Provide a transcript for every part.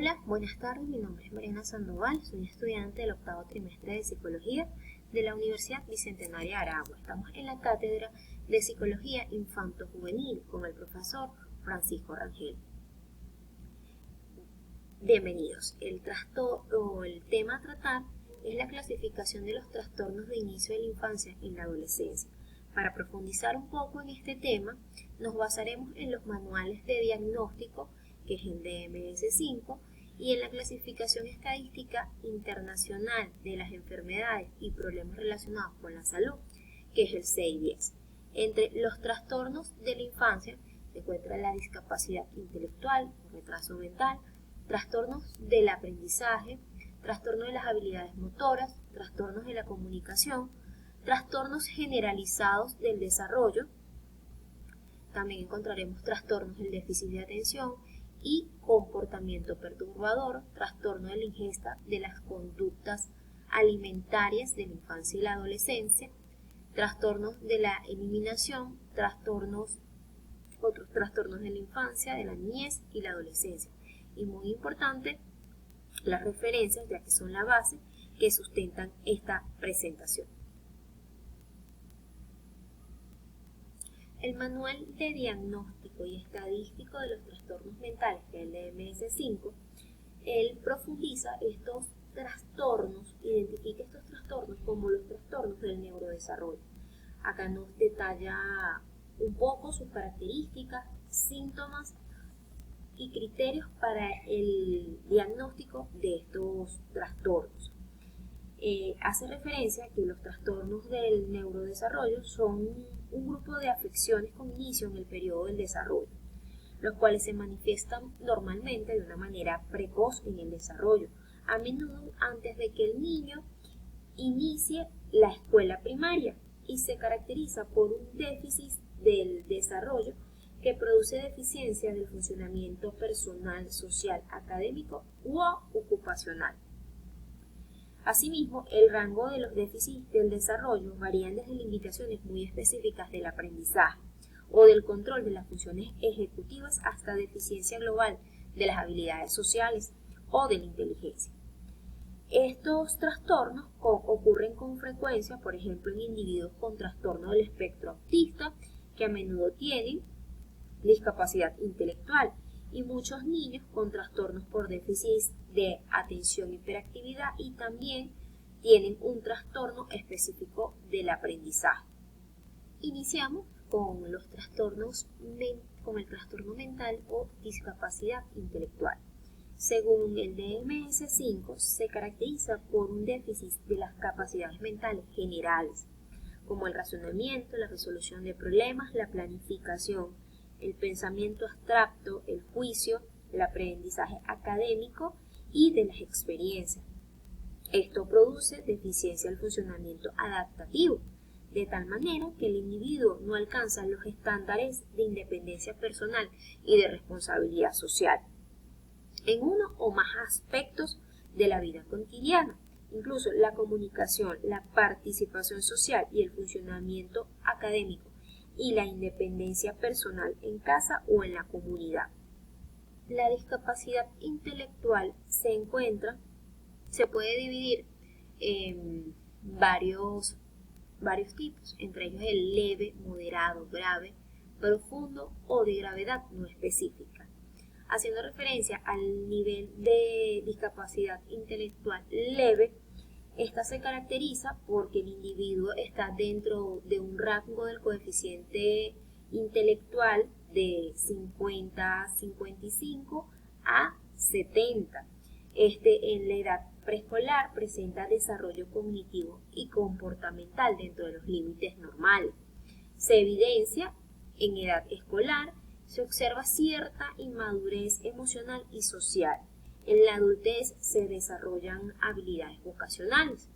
Hola, buenas tardes, mi nombre es Mariana Sandoval, soy estudiante del octavo trimestre de Psicología de la Universidad Bicentenaria de Aragua. Estamos en la cátedra de Psicología Infanto-Juvenil con el profesor Francisco Rangel. Bienvenidos. El tema a tratar es la clasificación de los trastornos de inicio de la infancia en la adolescencia. Para profundizar un poco en este tema, nos basaremos en los manuales de diagnóstico, que es el DMS-5, y en la clasificación estadística internacional de las enfermedades y problemas relacionados con la salud, que es el CIDES. Entre los trastornos de la infancia se encuentra la discapacidad intelectual o retraso mental, trastornos del aprendizaje, trastornos de las habilidades motoras, trastornos de la comunicación, trastornos generalizados del desarrollo. También encontraremos trastornos del déficit de atención y comportamiento perturbador, trastorno de la ingesta de las conductas alimentarias de la infancia y la adolescencia, trastornos de la eliminación, otros trastornos de la infancia, de la niñez y la adolescencia. Y muy importante, las referencias, ya que son la base que sustentan esta presentación. El Manual de Diagnóstico y Estadístico de los Trastornos Mentales, que es el DMS-5, él profundiza estos trastornos, identifica estos trastornos como los trastornos del neurodesarrollo. Acá nos detalla un poco sus características, síntomas y criterios para el diagnóstico de estos trastornos. Hace referencia a que los trastornos del neurodesarrollo son un grupo de afecciones con inicio en el periodo del desarrollo, los cuales se manifiestan normalmente de una manera precoz en el desarrollo, a menudo antes de que el niño inicie la escuela primaria, y se caracteriza por un déficit del desarrollo que produce deficiencia del funcionamiento personal, social, académico u ocupacional. Asimismo, el rango de los déficits del desarrollo varían desde limitaciones muy específicas del aprendizaje o del control de las funciones ejecutivas hasta deficiencia global de las habilidades sociales o de la inteligencia. Estos trastornos ocurren con frecuencia, por ejemplo, en individuos con trastorno del espectro autista, que a menudo tienen discapacidad intelectual, y muchos niños con trastornos por déficit de atención y hiperactividad, y también tienen un trastorno específico del aprendizaje. Iniciamos con el trastorno mental o discapacidad intelectual. Según el DMS-5, se caracteriza por un déficit de las capacidades mentales generales, como el razonamiento, la resolución de problemas, la planificación, el pensamiento abstracto, el juicio, el aprendizaje académico y de las experiencias. Esto produce deficiencia del funcionamiento adaptativo, de tal manera que el individuo no alcanza los estándares de independencia personal y de responsabilidad social en uno o más aspectos de la vida cotidiana. Incluso la comunicación, la participación social y el funcionamiento académico y la independencia personal en casa o en la comunidad. La discapacidad intelectual se puede dividir en varios tipos, entre ellos el leve, moderado, grave, profundo o de gravedad no específica. Haciendo referencia al nivel de discapacidad intelectual leve, esta se caracteriza porque el individuo está dentro de un rango del coeficiente intelectual de 50-55 a 70. En la edad preescolar presenta desarrollo cognitivo y comportamental dentro de los límites normales. Se evidencia en edad escolar, se observa cierta inmadurez emocional y social. En la adultez se desarrollan habilidades vocacionales.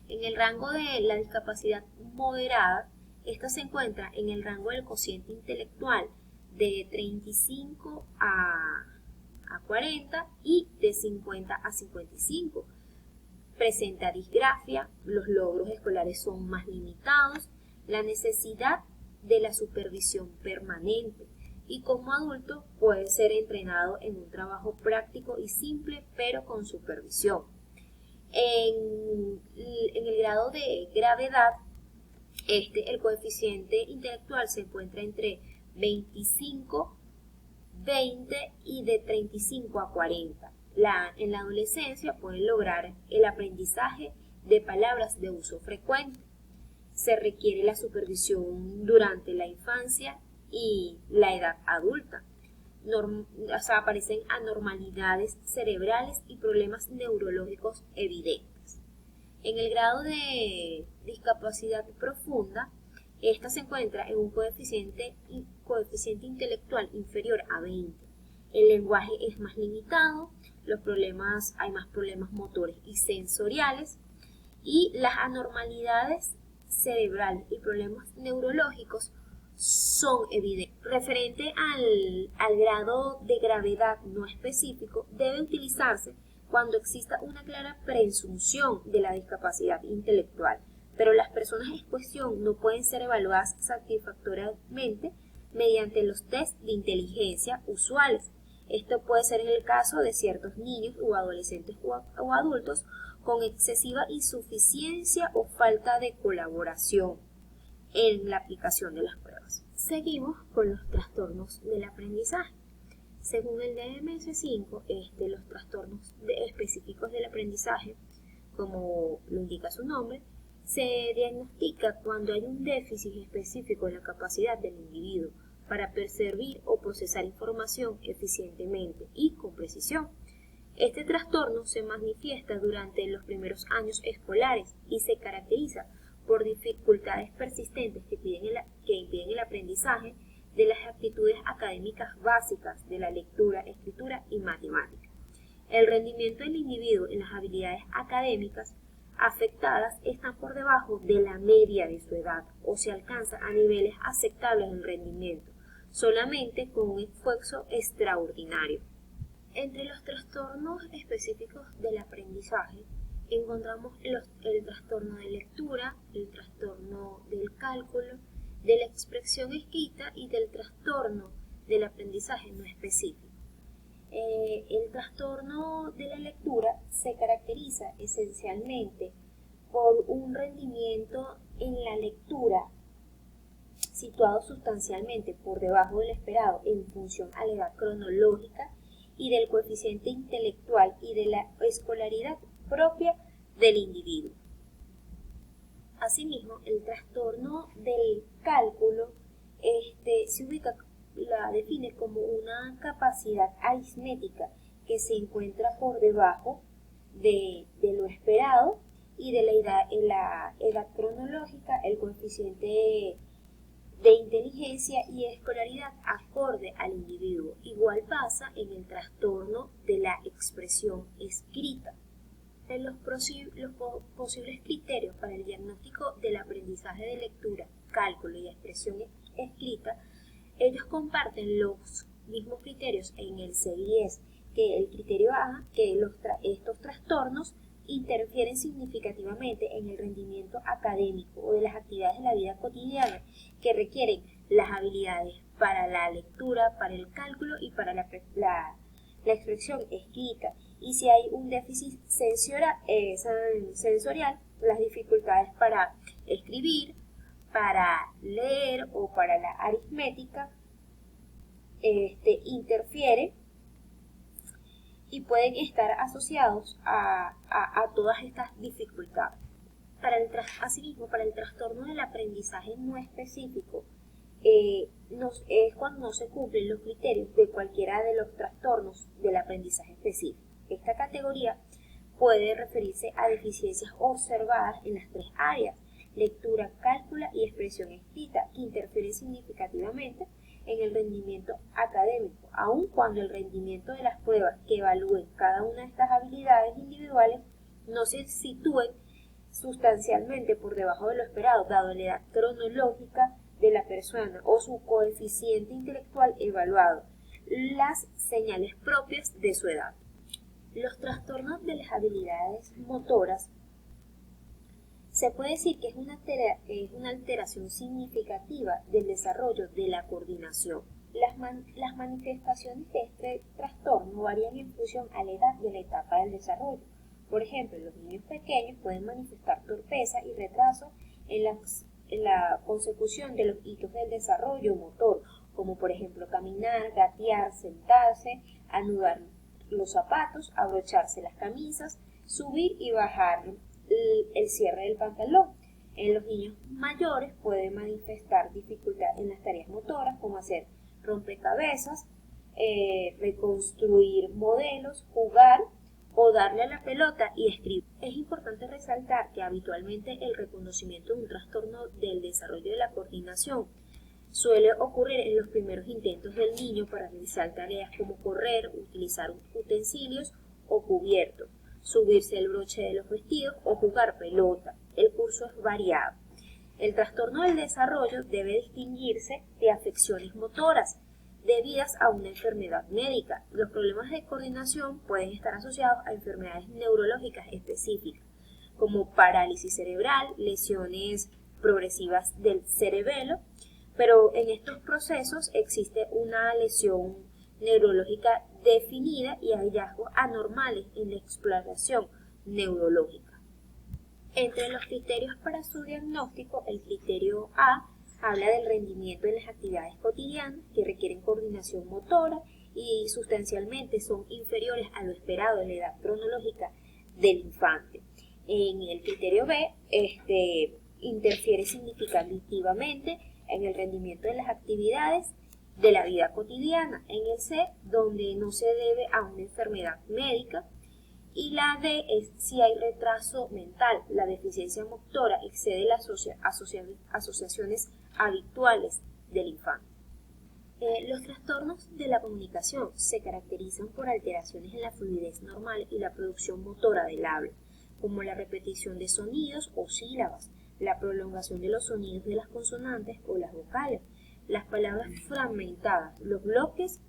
En el rango de la discapacidad moderada, esta se encuentra en el rango del cociente intelectual de 35 a 40 y de 50 a 55. Presenta disgrafia, los logros escolares son más limitados, la necesidad de la supervisión permanente, y como adulto puede ser entrenado en un trabajo práctico y simple, pero con supervisión. En el grado de gravedad, el coeficiente intelectual se encuentra entre 25, 20 y de 35 a 40. En la adolescencia pueden lograr el aprendizaje de palabras de uso frecuente. Se requiere la supervisión durante la infancia y la edad adulta. Aparecen anormalidades cerebrales y problemas neurológicos evidentes. En el grado de discapacidad profunda, esta se encuentra en un coeficiente intelectual inferior a 20. El lenguaje es más limitado, hay más problemas motores y sensoriales, y las anormalidades cerebrales y problemas neurológicos son evidentes. Referente al grado de gravedad no específico, debe utilizarse cuando exista una clara presunción de la discapacidad intelectual, pero las personas en cuestión no pueden ser evaluadas satisfactoriamente mediante los test de inteligencia usuales. Esto puede ser el caso de ciertos niños o adolescentes o adultos con excesiva insuficiencia o falta de colaboración en la aplicación de las pruebas. Seguimos con los trastornos del aprendizaje. Según el DSM-5, los trastornos específicos del aprendizaje, como lo indica su nombre, se diagnostica cuando hay un déficit específico en la capacidad del individuo para percibir o procesar información eficientemente y con precisión. Este trastorno se manifiesta durante los primeros años escolares y se caracteriza por dificultades persistentes que impiden el aprendizaje de las aptitudes académicas básicas de la lectura, escritura y matemática. El rendimiento del individuo en las habilidades académicas afectadas están por debajo de la media de su edad o se alcanza a niveles aceptables en rendimiento, solamente con un esfuerzo extraordinario. Entre los trastornos específicos del aprendizaje encontramos el trastorno de lectura, el trastorno del cálculo, de la expresión escrita y del trastorno del aprendizaje no específico. El trastorno de la lectura se caracteriza esencialmente por un rendimiento en la lectura situado sustancialmente por debajo del esperado en función a la edad cronológica y del coeficiente intelectual y de la escolaridad propia del individuo. Asimismo, el trastorno del cálculo la define como una capacidad aritmética que se encuentra por debajo de lo esperado y de la edad cronológica, el coeficiente de inteligencia y escolaridad acorde al individuo. Igual pasa en el trastorno de la expresión escrita. En los posibles criterios para el diagnóstico del aprendizaje de lectura, cálculo y expresión escrita, ellos comparten los mismos criterios en el C10, que el criterio A, que estos trastornos interfieren significativamente en el rendimiento académico o de las actividades de la vida cotidiana que requieren las habilidades para la lectura, para el cálculo y para la expresión escrita. Y si hay un déficit sensorial, las dificultades para escribir, para leer o para la aritmética interfieren y pueden estar asociados a todas estas dificultades. Asimismo, para el trastorno del aprendizaje no específico, es cuando no se cumplen los criterios de cualquiera de los trastornos del aprendizaje específico. Esta categoría puede referirse a deficiencias observadas en las tres áreas: lectura, cálculo y expresión escrita, que interfieren significativamente en el rendimiento académico, aun cuando el rendimiento de las pruebas que evalúen cada una de estas habilidades individuales no se sitúen sustancialmente por debajo de lo esperado, dado la edad cronológica de la persona o su coeficiente intelectual evaluado, las señales propias de su edad. Los trastornos de las habilidades motoras se puede decir que es una alteración significativa del desarrollo de la coordinación, Las manifestaciones de este trastorno varían en función a la edad y a la etapa del desarrollo. Por ejemplo, los niños pequeños pueden manifestar torpeza y retraso en la consecución de los hitos del desarrollo motor, como por ejemplo caminar, gatear, sentarse, anudar los zapatos, abrocharse las camisas, subir y bajar el cierre del pantalón. En los niños mayores pueden manifestar dificultad en las tareas motoras, como hacer rompecabezas, reconstruir modelos, jugar o darle a la pelota y escribir. Es importante resaltar que habitualmente el reconocimiento de un trastorno del desarrollo de la coordinación suele ocurrir en los primeros intentos del niño para realizar tareas como correr, utilizar utensilios o cubiertos, subirse el broche de los vestidos o jugar pelota. El curso es variado. El trastorno del desarrollo debe distinguirse de afecciones motoras debidas a una enfermedad médica. Los problemas de coordinación pueden estar asociados a enfermedades neurológicas específicas, como parálisis cerebral, lesiones progresivas del cerebelo, pero en estos procesos existe una lesión neurológica definida y hallazgos anormales en la exploración neurológica. Entre los criterios para su diagnóstico, el criterio A habla del rendimiento en las actividades cotidianas que requieren coordinación motora y sustancialmente son inferiores a lo esperado en la edad cronológica del infante. En el criterio B, interfiere significativamente en el rendimiento de las actividades de la vida cotidiana. En el C, donde no se debe a una enfermedad médica. Y la D es si hay retraso mental. La deficiencia motora excede las asociaciones habituales del infante. Los trastornos de la comunicación se caracterizan por alteraciones en la fluidez normal y la producción motora del habla, como la repetición de sonidos o sílabas, la prolongación de los sonidos de las consonantes o las vocales, las palabras fragmentadas, los bloques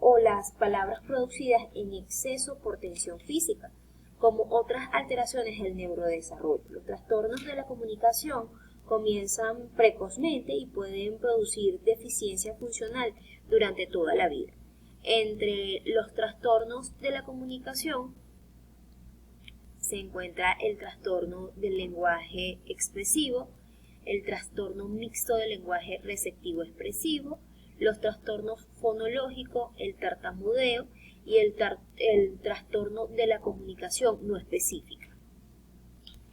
o las palabras producidas en exceso por tensión física, como otras alteraciones del neurodesarrollo. Los trastornos de la comunicación comienzan precozmente y pueden producir deficiencia funcional durante toda la vida. Entre los trastornos de la comunicación se encuentra el trastorno del lenguaje expresivo, el trastorno mixto del lenguaje receptivo-expresivo, los trastornos fonológicos, el tartamudeo y el trastorno de la comunicación no específica.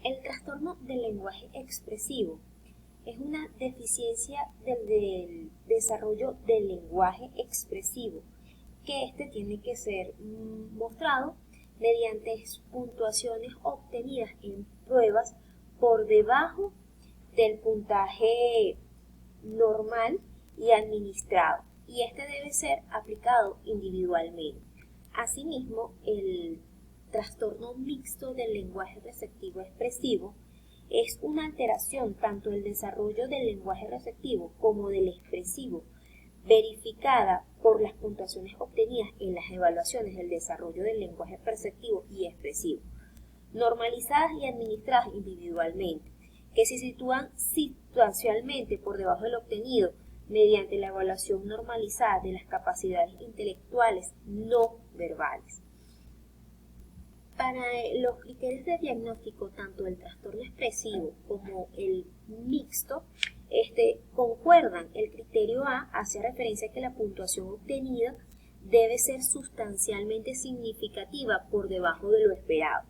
El trastorno del lenguaje expresivo es una deficiencia del desarrollo del lenguaje expresivo, que tiene que ser mostrado mediante puntuaciones obtenidas en pruebas por debajo del puntaje normal y administrado, y debe ser aplicado individualmente. Asimismo, el trastorno mixto del lenguaje receptivo-expresivo es una alteración tanto del desarrollo del lenguaje receptivo como del expresivo, verificada por las puntuaciones obtenidas en las evaluaciones del desarrollo del lenguaje perceptivo y expresivo, normalizadas y administradas individualmente, que se sitúan situacionalmente por debajo del obtenido mediante la evaluación normalizada de las capacidades intelectuales no verbales. Para los criterios de diagnóstico, tanto el trastorno expresivo como el mixto, concuerdan. El criterio A hace referencia a que la puntuación obtenida debe ser sustancialmente significativa por debajo de lo esperado,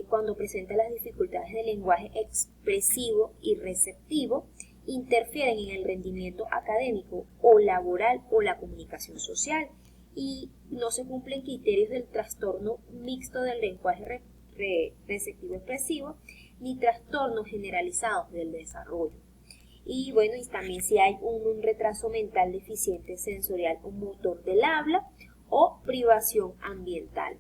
cuando presenta las dificultades del lenguaje expresivo y receptivo, interfieren en el rendimiento académico o laboral o la comunicación social, y no se cumplen criterios del trastorno mixto del lenguaje receptivo-expresivo ni trastornos generalizados del desarrollo. Y bueno, y también si hay un retraso mental deficiente sensorial o motor del habla o privación ambiental.